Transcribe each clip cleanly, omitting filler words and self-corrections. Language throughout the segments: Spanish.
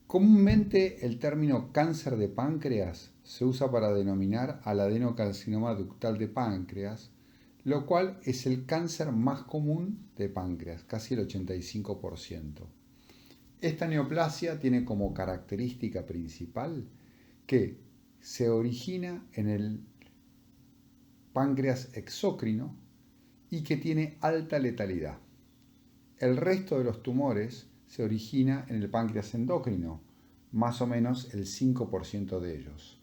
Comúnmente el término cáncer de páncreas se usa para denominar al adenocarcinoma ductal de páncreas, lo cual es el cáncer más común de páncreas, casi el 85%. Esta neoplasia tiene como característica principal que se origina en el páncreas exócrino y que tiene alta letalidad. El resto de los tumores se origina en el páncreas endocrino, más o menos el 5% de ellos.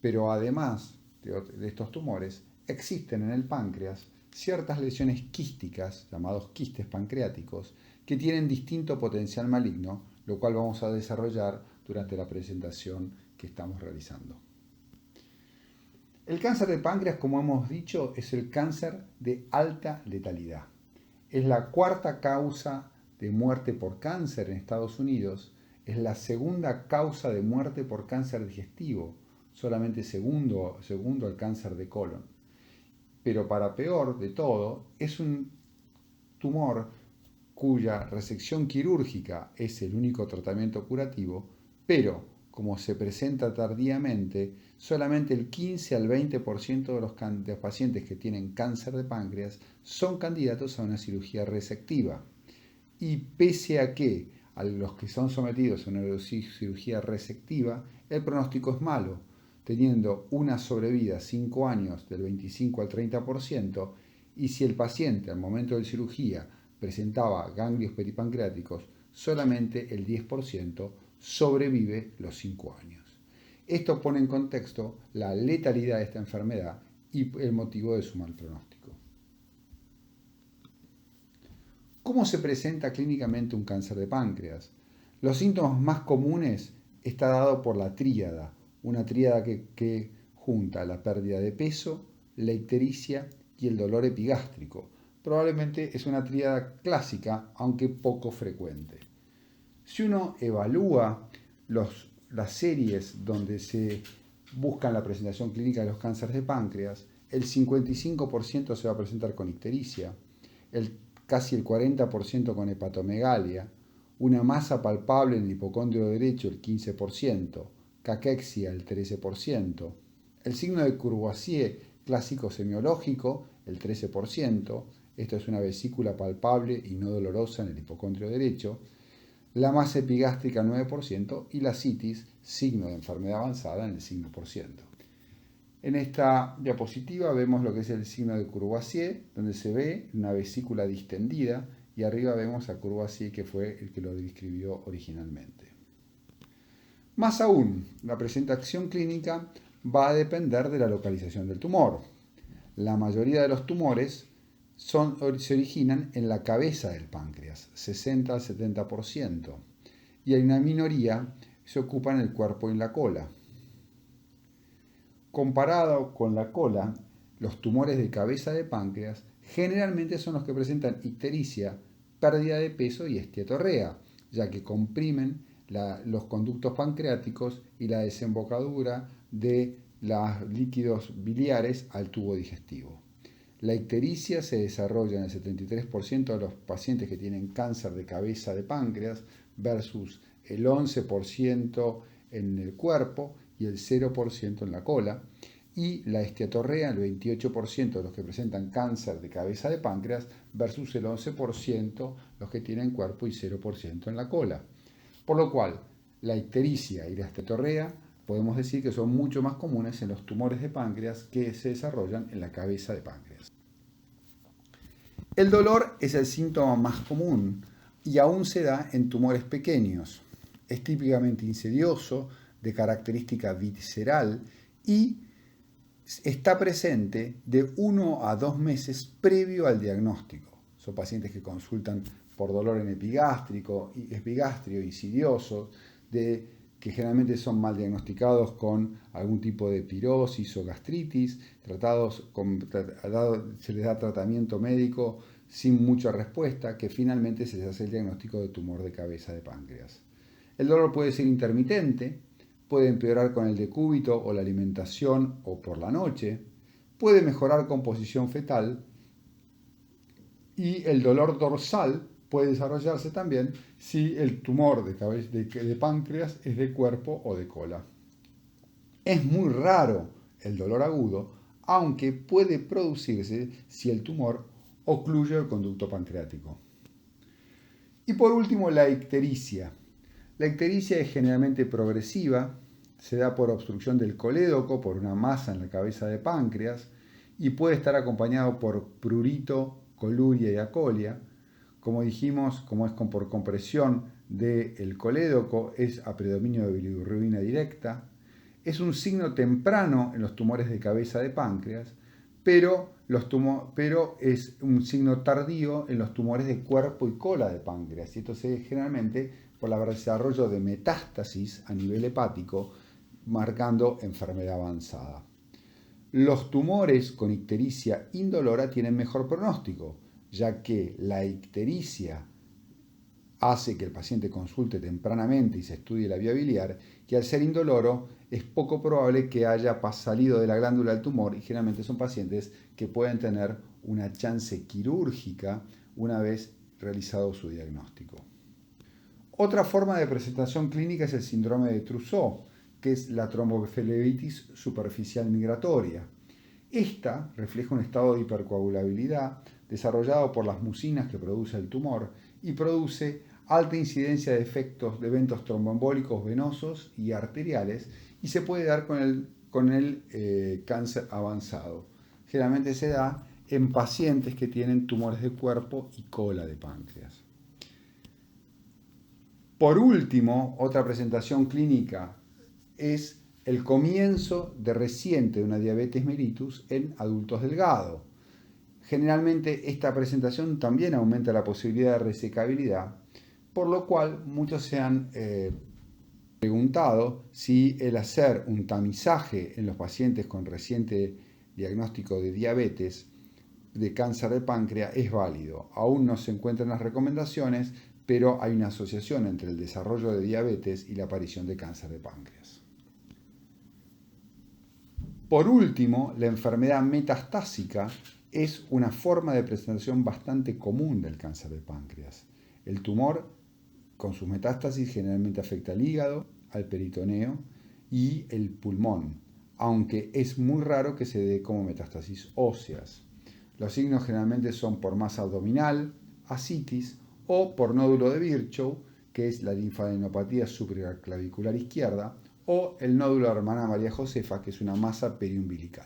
Pero además de estos tumores, existen en el páncreas ciertas lesiones quísticas, llamados quistes pancreáticos, que tienen distinto potencial maligno, lo cual vamos a desarrollar durante la presentación que estamos realizando. El cáncer de páncreas, como hemos dicho, es el cáncer de alta letalidad. Es la cuarta causa de muerte por cáncer en Estados Unidos, es la segunda causa de muerte por cáncer digestivo, solamente segundo al cáncer de colon. Pero para peor de todo, es un tumor cuya resección quirúrgica es el único tratamiento curativo, pero como se presenta tardíamente, solamente el 15 al 20% de los pacientes que tienen cáncer de páncreas son candidatos a una cirugía resectiva. Y pese a que a los que son sometidos a una cirugía resectiva, el pronóstico es malo, teniendo una sobrevida 5 años del 25 al 30%, y si el paciente al momento de cirugía presentaba ganglios peripancreáticos, solamente el 10% sobrevive los 5 años. Esto pone en contexto la letalidad de esta enfermedad y el motivo de su mal pronóstico. ¿Cómo se presenta clínicamente un cáncer de páncreas? Los síntomas más comunes están dados por la tríada, una tríada que junta la pérdida de peso, la ictericia y el dolor epigástrico. Probablemente es una tríada clásica, aunque poco frecuente. Si uno evalúa las series donde se busca la presentación clínica de los cánceres de páncreas, el 55% se va a presentar con ictericia, casi el 40% con hepatomegalia, una masa palpable en el hipocondrio derecho el 15%, caquexia el 13%, el signo de Courvoisier clásico semiológico el 13%, esto es una vesícula palpable y no dolorosa en el hipocondrio derecho, la masa epigástrica 9% y la citis, signo de enfermedad avanzada, en el 5%. En esta diapositiva vemos lo que es el signo de Courvoisier, donde se ve una vesícula distendida, y arriba vemos a Courvoisier, que fue el que lo describió originalmente. Más aún, la presentación clínica va a depender de la localización del tumor. La mayoría de los tumores se originan en la cabeza del páncreas, 60 al 70%, y hay una minoría se ocupa en el cuerpo y en la cola. Comparado con la cola, los tumores de cabeza de páncreas generalmente son los que presentan ictericia, pérdida de peso y esteatorrea, ya que comprimen los conductos pancreáticos y la desembocadura de los líquidos biliares al tubo digestivo. La ictericia se desarrolla en el 73% de los pacientes que tienen cáncer de cabeza de páncreas versus el 11% en el cuerpo y el 0% en la cola, y la esteatorrea, el 28% de los que presentan cáncer de cabeza de páncreas versus el 11% los que tienen cuerpo y 0% en la cola. Por lo cual, la ictericia y la esteatorrea podemos decir que son mucho más comunes en los tumores de páncreas que se desarrollan en la cabeza de páncreas. El dolor es el síntoma más común y aún se da en tumores pequeños. Es típicamente insidioso, de característica visceral y está presente de 1 a 2 meses previo al diagnóstico. Son pacientes que consultan por dolor en epigastrio insidioso, que generalmente son mal diagnosticados con algún tipo de pirosis o gastritis, se les da tratamiento médico sin mucha respuesta, que finalmente se les hace el diagnóstico de tumor de cabeza de páncreas. El dolor puede ser intermitente, puede empeorar con el decúbito o la alimentación o por la noche, puede mejorar con posición fetal, y el dolor dorsal puede desarrollarse también si el tumor de páncreas es de cuerpo o de cola. Es muy raro el dolor agudo, aunque puede producirse si el tumor ocluye el conducto pancreático. Y por último, la ictericia. La ictericia es generalmente progresiva, se da por obstrucción del colédoco, por una masa en la cabeza de páncreas, y puede estar acompañado por prurito, coluria y acolia. Como dijimos, como es por compresión del colédoco, es a predominio de bilirrubina directa. Es un signo temprano en los tumores de cabeza de páncreas, pero es un signo tardío en los tumores de cuerpo y cola de páncreas. Y esto se ve generalmente por el desarrollo de metástasis a nivel hepático, marcando enfermedad avanzada. Los tumores con ictericia indolora tienen mejor pronóstico, ya que la ictericia hace que el paciente consulte tempranamente y se estudie la vía biliar, y al ser indoloro es poco probable que haya salido de la glándula el tumor, y generalmente son pacientes que pueden tener una chance quirúrgica una vez realizado su diagnóstico. Otra forma de presentación clínica es el síndrome de Trousseau, que es la tromboflebitis superficial migratoria. Esta refleja un estado de hipercoagulabilidad desarrollado por las mucinas que produce el tumor y produce alta incidencia de eventos tromboembólicos venosos y arteriales, y se puede dar con el cáncer avanzado. Generalmente se da en pacientes que tienen tumores de cuerpo y cola de páncreas. Por último, otra presentación clínica es el comienzo de reciente de una diabetes mellitus en adultos delgados. Generalmente esta presentación también aumenta la posibilidad de resecabilidad, por lo cual muchos se han preguntado si el hacer un tamizaje en los pacientes con reciente diagnóstico de diabetes, de cáncer de páncreas, es válido. Aún no se encuentran las recomendaciones, pero hay una asociación entre el desarrollo de diabetes y la aparición de cáncer de páncreas. Por último, la enfermedad metastásica es una forma de presentación bastante común del cáncer de páncreas. El tumor, con sus metástasis, generalmente afecta al hígado, al peritoneo y el pulmón, aunque es muy raro que se dé como metástasis óseas. Los signos generalmente son por masa abdominal, ascitis o por nódulo de Virchow, que es la linfadenopatía supraclavicular izquierda, o el nódulo de hermana María Josefa, que es una masa periumbilical.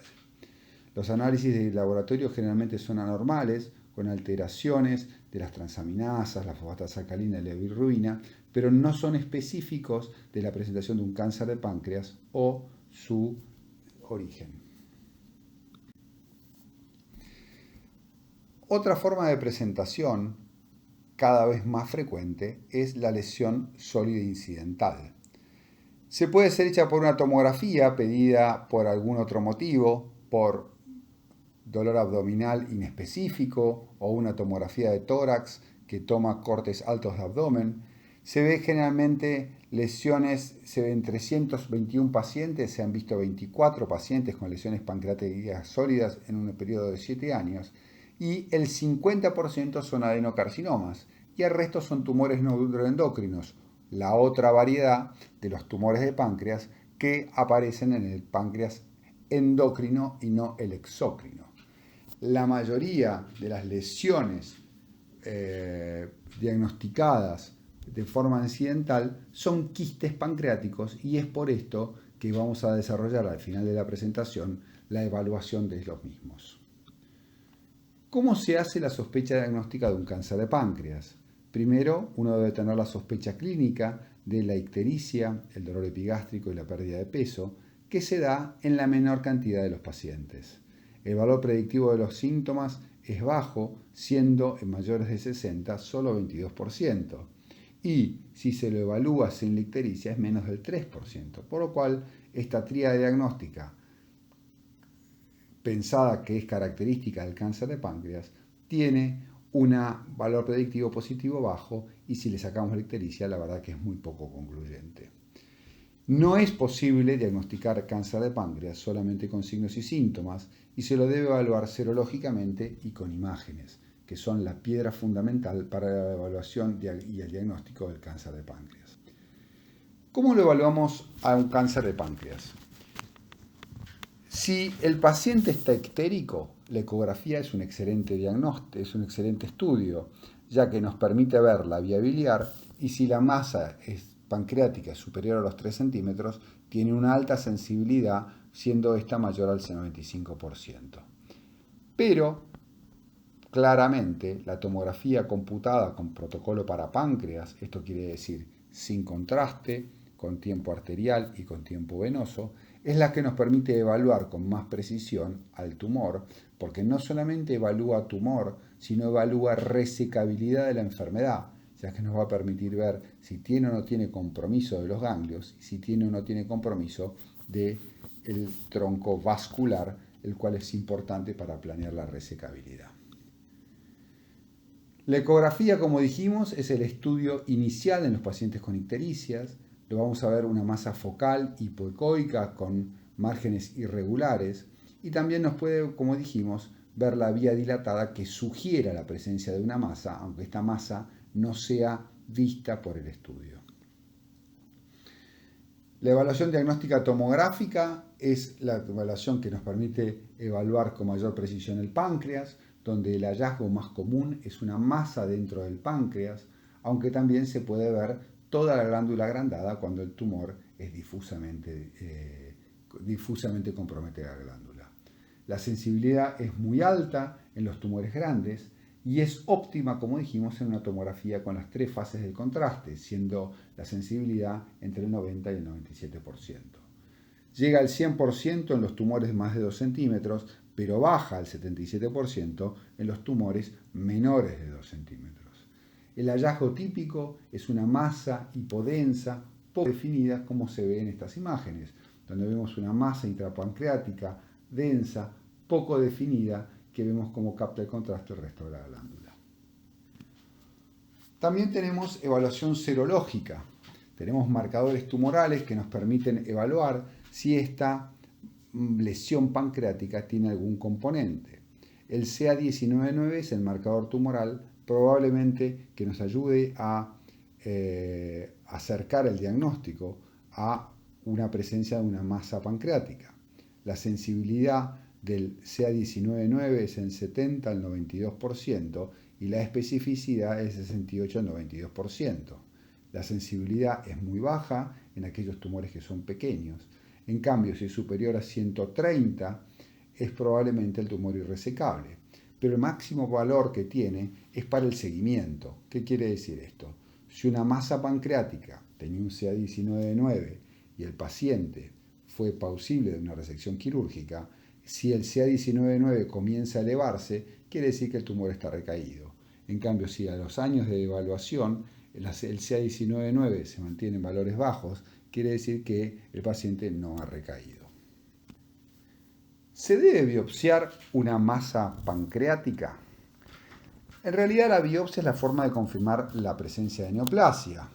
Los análisis de laboratorio generalmente son anormales, con alteraciones de las transaminasas, la fosfatasa-alcalina y la bilirrubina, pero no son específicos de la presentación de un cáncer de páncreas o su origen. Otra forma de presentación cada vez más frecuente es la lesión sólida incidental. Se puede ser hecha por una tomografía pedida por algún otro motivo, por dolor abdominal inespecífico o una tomografía de tórax que toma cortes altos de abdomen. Se ve generalmente lesiones, se ven 321 pacientes, se han visto 24 pacientes con lesiones pancreáticas sólidas en un periodo de 7 años, y el 50% son adenocarcinomas y el resto son tumores neuroendocrinos, la otra variedad de los tumores de páncreas que aparecen en el páncreas endocrino y no el exócrino. La mayoría de las lesiones diagnosticadas de forma incidental son quistes pancreáticos, y es por esto que vamos a desarrollar al final de la presentación la evaluación de los mismos. ¿Cómo se hace la sospecha diagnóstica de un cáncer de páncreas? Primero, uno debe tener la sospecha clínica de la ictericia, el dolor epigástrico y la pérdida de peso, que se da en la menor cantidad de los pacientes. El valor predictivo de los síntomas es bajo, siendo en mayores de 60 solo 22%. Y si se lo evalúa sin la ictericia es menos del 3%. Por lo cual, esta tríada diagnóstica pensada que es característica del cáncer de páncreas tiene un valor predictivo positivo bajo, y si le sacamos la ictericia, la verdad que es muy poco concluyente. No es posible diagnosticar cáncer de páncreas solamente con signos y síntomas, y se lo debe evaluar serológicamente y con imágenes. que son la piedra fundamental para la evaluación y el diagnóstico del cáncer de páncreas. ¿Cómo lo evaluamos a un cáncer de páncreas? Si el paciente está ictérico, la ecografía es un excelente diagnóstico, es un excelente estudio, ya que nos permite ver la vía biliar, y si la masa pancreática es superior a los 3 centímetros, tiene una alta sensibilidad, siendo esta mayor al 95%. Pero, claramente, la tomografía computada con protocolo para páncreas, esto quiere decir sin contraste, con tiempo arterial y con tiempo venoso, es la que nos permite evaluar con más precisión al tumor, porque no solamente evalúa tumor, sino evalúa resecabilidad de la enfermedad, ya que nos va a permitir ver si tiene o no tiene compromiso de los ganglios y si tiene o no tiene compromiso del tronco vascular, el cual es importante para planear la resecabilidad. La ecografía, como dijimos, es el estudio inicial en los pacientes con ictericias. Lo vamos a ver una masa focal hipoecoica con márgenes irregulares y también nos puede, como dijimos, ver la vía dilatada que sugiera la presencia de una masa, aunque esta masa no sea vista por el estudio. La evaluación diagnóstica tomográfica es la evaluación que nos permite evaluar con mayor precisión el páncreas, donde el hallazgo más común es una masa dentro del páncreas, aunque también se puede ver toda la glándula agrandada cuando el tumor es difusamente compromete la glándula. La sensibilidad es muy alta en los tumores grandes y es óptima, como dijimos, en una tomografía con las 3 fases del contraste, siendo la sensibilidad entre el 90 y el 97%. Llega al 100% en los tumores más de 2 centímetros, pero baja al 77% en los tumores menores de 2 centímetros. El hallazgo típico es una masa hipodensa, poco definida, como se ve en estas imágenes, donde vemos una masa intrapancreática densa, poco definida, que vemos cómo capta el contraste el resto de la glándula. También tenemos evaluación serológica. Tenemos marcadores tumorales que nos permiten evaluar si esta lesión pancreática tiene algún componente. El CA19-9 es el marcador tumoral probablemente que nos ayude a acercar el diagnóstico a una presencia de una masa pancreática. La sensibilidad del CA19-9 es en 70 al 92% y la especificidad es de 68 al 92%. La sensibilidad es muy baja en aquellos tumores que son pequeños. En cambio, si es superior a 130, es probablemente el tumor irresecable. Pero el máximo valor que tiene es para el seguimiento. ¿Qué quiere decir esto? Si una masa pancreática tenía un CA19-9 y el paciente fue plausible de una resección quirúrgica, si el CA19-9 comienza a elevarse, quiere decir que el tumor está recaído. En cambio, si a los años de evaluación el CA19-9 se mantiene en valores bajos, quiere decir que el paciente no ha recaído. ¿Se debe biopsiar una masa pancreática? En realidad la biopsia es la forma de confirmar la presencia de neoplasia,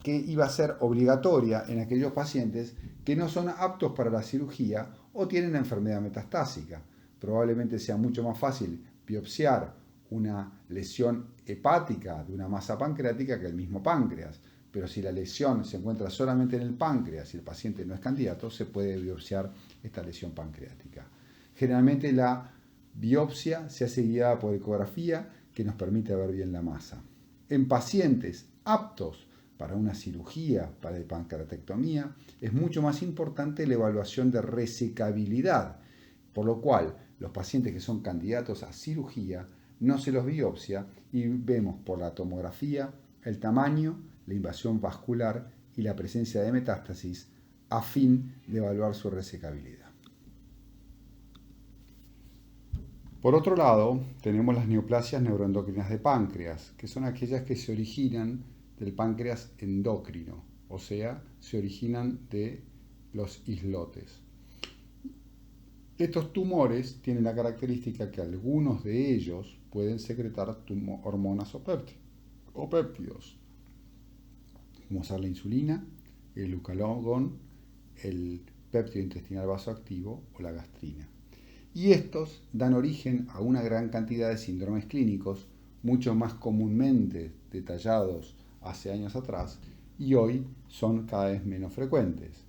que iba a ser obligatoria en aquellos pacientes que no son aptos para la cirugía o tienen enfermedad metastásica. Probablemente sea mucho más fácil biopsiar una lesión hepática de una masa pancreática que el mismo páncreas. Pero si la lesión se encuentra solamente en el páncreas y el paciente no es candidato, se puede biopsiar esta lesión pancreática. Generalmente la biopsia se hace guiada por ecografía, que nos permite ver bien la masa. En pacientes aptos para una cirugía, para la pancreatectomía, es mucho más importante la evaluación de resecabilidad, por lo cual los pacientes que son candidatos a cirugía no se los biopsia y vemos por la tomografía el tamaño, la invasión vascular y la presencia de metástasis a fin de evaluar su resecabilidad. Por otro lado, tenemos las neoplasias neuroendocrinas de páncreas, que son aquellas que se originan del páncreas endocrino, o sea, se originan de los islotes. Estos tumores tienen la característica que algunos de ellos pueden secretar hormonas o péptidos, como ser la insulina, el glucagón, el péptido intestinal vasoactivo o la gastrina. y estos dan origen a una gran cantidad de síndromes clínicos, mucho más comúnmente detallados hace años atrás, y hoy son cada vez menos frecuentes.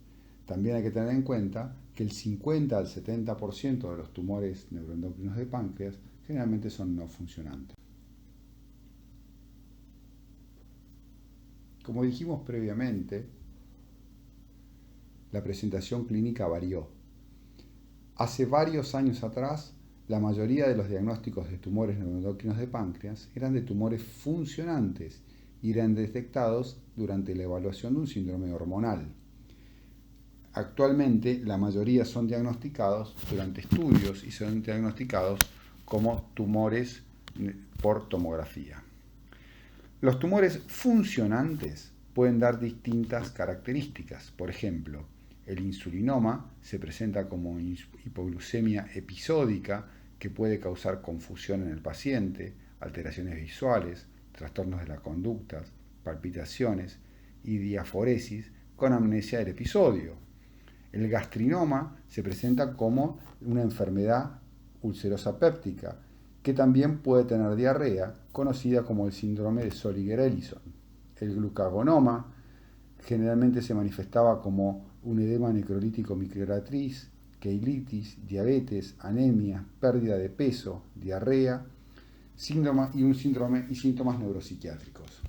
También hay que tener en cuenta que el 50 al 70% de los tumores neuroendocrinos de páncreas generalmente son no funcionantes. Como dijimos previamente, la presentación clínica varió. Hace varios años atrás, la mayoría de los diagnósticos de tumores neuroendocrinos de páncreas eran de tumores funcionantes y eran detectados durante la evaluación de un síndrome hormonal. Actualmente, la mayoría son diagnosticados durante estudios y son diagnosticados como tumores por tomografía. Los tumores funcionantes pueden dar distintas características. Por ejemplo, el insulinoma se presenta como hipoglucemia episódica que puede causar confusión en el paciente, alteraciones visuales, trastornos de la conducta, palpitaciones y diaforesis con amnesia del episodio. El gastrinoma se presenta como una enfermedad ulcerosa péptica que también puede tener diarrea, conocida como el síndrome de Zolliger-Ellison. El glucagonoma generalmente se manifestaba como un edema necrolítico microratriz, queilitis, diabetes, anemia, pérdida de peso, diarrea, y síntomas neuropsiquiátricos.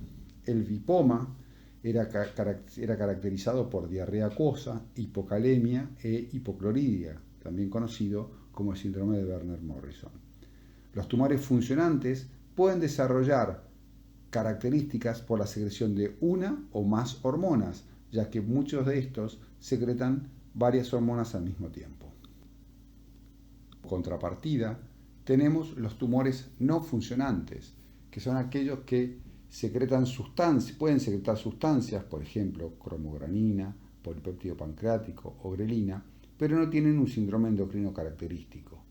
El vipoma era caracterizado por diarrea acuosa, hipocalemia e hipocloridia, también conocido como el síndrome de Werner-Morrison. Los tumores funcionantes pueden desarrollar características por la secreción de una o más hormonas, ya que muchos de estos secretan varias hormonas al mismo tiempo. Contrapartida, tenemos los tumores no funcionantes, que son aquellos que pueden secretar sustancias, por ejemplo, cromogranina, polipéptido pancreático o grelina, pero no tienen un síndrome endocrino característico.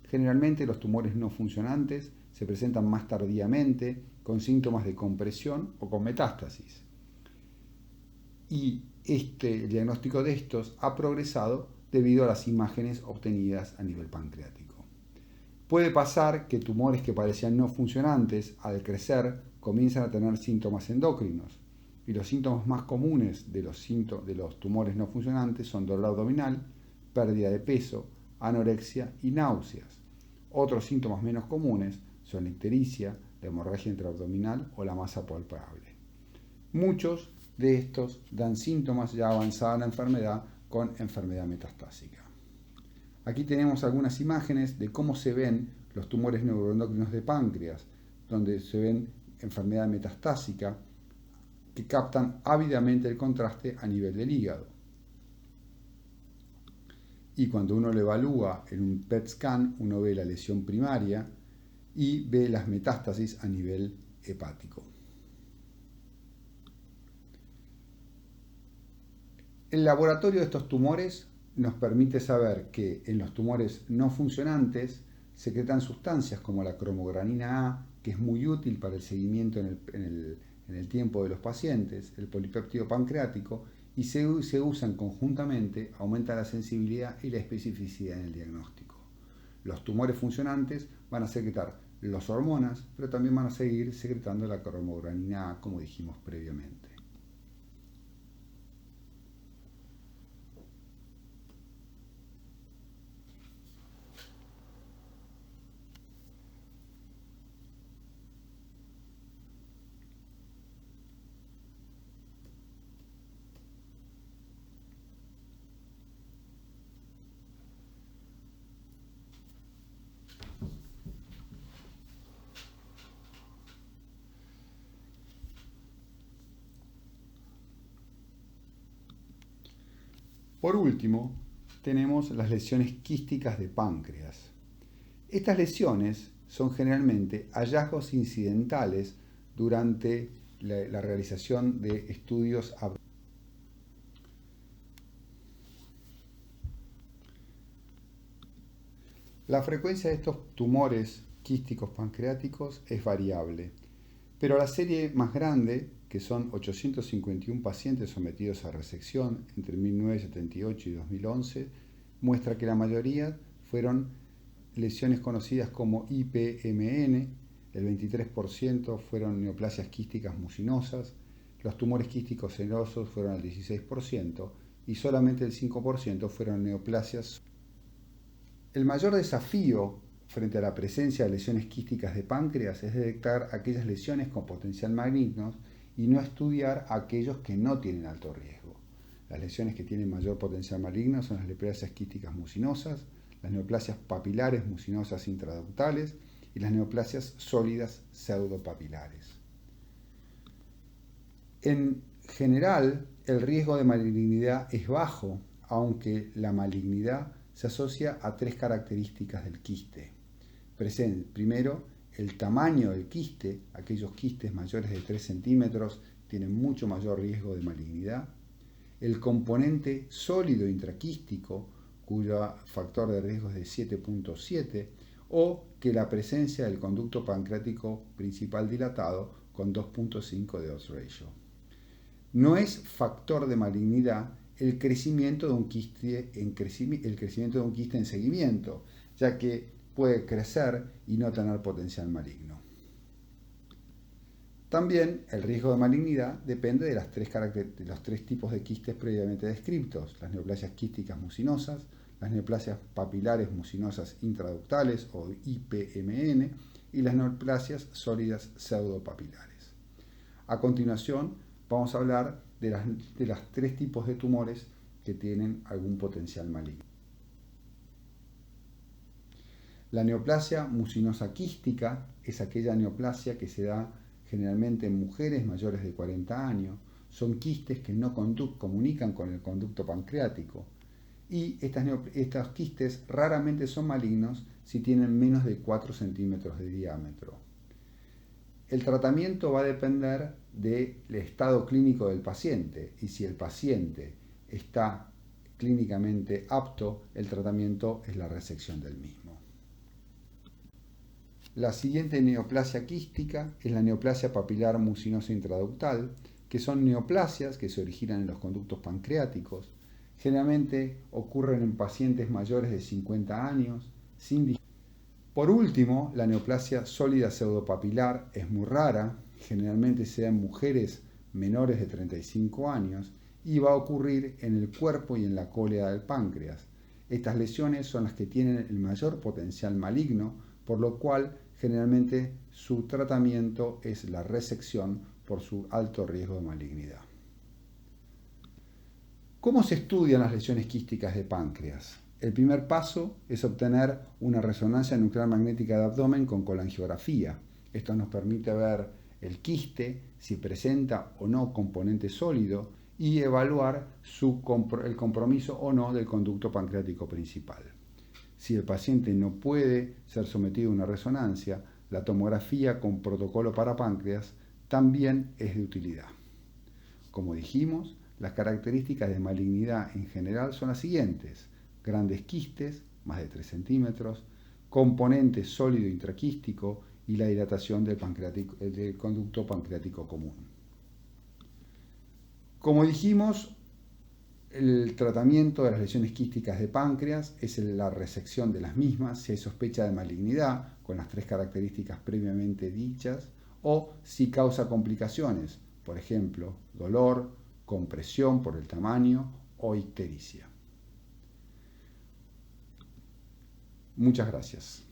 Generalmente los tumores no funcionantes se presentan más tardíamente con síntomas de compresión o con metástasis. Y el diagnóstico de estos ha progresado debido a las imágenes obtenidas a nivel pancreático. Puede pasar que tumores que parecían no funcionantes, al crecer, comienzan a tener síntomas endocrinos. Y los síntomas más comunes de los tumores no funcionantes son dolor abdominal, pérdida de peso, anorexia y náuseas. Otros síntomas menos comunes son la ictericia, la hemorragia intraabdominal o la masa palpable. Muchos de estos dan síntomas ya avanzada en la enfermedad con enfermedad metastásica. Aquí tenemos algunas imágenes de cómo se ven los tumores neuroendocrinos de páncreas, donde se ven enfermedad metastásica que captan ávidamente el contraste a nivel del hígado. Y cuando uno lo evalúa en un PET scan, uno ve la lesión primaria y ve las metástasis a nivel hepático. El laboratorio de estos tumores nos permite saber que en los tumores no funcionantes secretan sustancias como la cromogranina A, que es muy útil para el seguimiento en el tiempo de los pacientes, el polipéptido pancreático, y se usan conjuntamente, aumenta la sensibilidad y la especificidad en el diagnóstico. Los tumores funcionantes van a secretar las hormonas, pero también van a seguir secretando la cromogranina A, como dijimos previamente. Por último, tenemos las lesiones quísticas de páncreas. Estas lesiones son generalmente hallazgos incidentales durante la realización de estudios abdominales. La frecuencia de estos tumores quísticos pancreáticos es variable, pero la serie más grande, que son 851 pacientes sometidos a resección entre 1978 y 2011, muestra que la mayoría fueron lesiones conocidas como IPMN, el 23% fueron neoplasias quísticas mucinosas, los tumores quísticos serosos fueron el 16% y solamente el 5% fueron neoplasias. El mayor desafío frente a la presencia de lesiones quísticas de páncreas es detectar aquellas lesiones con potencial malignos y no estudiar aquellos que no tienen alto riesgo. Las lesiones que tienen mayor potencial maligno son las neoplasias quísticas mucinosas, las neoplasias papilares mucinosas intraductales y las neoplasias sólidas pseudopapilares. En general, el riesgo de malignidad es bajo, aunque la malignidad se asocia a tres características del quiste. Primero, el tamaño del quiste. Aquellos quistes mayores de 3 centímetros tienen mucho mayor riesgo de malignidad. El componente sólido intraquístico, cuyo factor de riesgo es de 7.7, o que la presencia del conducto pancreático principal dilatado con 2.5 de odds ratio. No es factor de malignidad el crecimiento de un quiste en seguimiento, ya que puede crecer y no tener potencial maligno. También el riesgo de malignidad depende de los tres tipos de quistes previamente descritos: las neoplasias quísticas mucinosas, las neoplasias papilares mucinosas intraductales o IPMN y las neoplasias sólidas pseudopapilares. A continuación vamos a hablar de las tres tipos de tumores que tienen algún potencial maligno. La neoplasia mucinosa quística es aquella neoplasia que se da generalmente en mujeres mayores de 40 años. Son quistes que no comunican con el conducto pancreático. Y estos quistes raramente son malignos si tienen menos de 4 centímetros de diámetro. El tratamiento va a depender del estado clínico del paciente, y si el paciente está clínicamente apto, el tratamiento es la resección del mismo. La siguiente neoplasia quística es la neoplasia papilar mucinosa intraductal, que son neoplasias que se originan en los conductos pancreáticos. Generalmente ocurren en pacientes mayores de 50 años, Por último, la neoplasia sólida pseudopapilar es muy rara, generalmente se da en mujeres menores de 35 años y va a ocurrir en el cuerpo y en la cólea del páncreas. Estas lesiones son las que tienen el mayor potencial maligno, por lo cual generalmente su tratamiento es la resección por su alto riesgo de malignidad. ¿Cómo se estudian las lesiones quísticas de páncreas? El primer paso es obtener una resonancia nuclear magnética de abdomen con colangiografía. Esto nos permite ver el quiste, si presenta o no componente sólido, y evaluar el compromiso o no del conducto pancreático principal. Si el paciente no puede ser sometido a una resonancia, la tomografía con protocolo para páncreas también es de utilidad. Como dijimos, las características de malignidad en general son las siguientes: grandes quistes, más de 3 centímetros, componente sólido intraquístico y la dilatación del conducto pancreático común. Como dijimos, el tratamiento de las lesiones quísticas de páncreas es la resección de las mismas si hay sospecha de malignidad, con las tres características previamente dichas, o si causa complicaciones, por ejemplo, dolor, compresión por el tamaño o ictericia. Muchas gracias.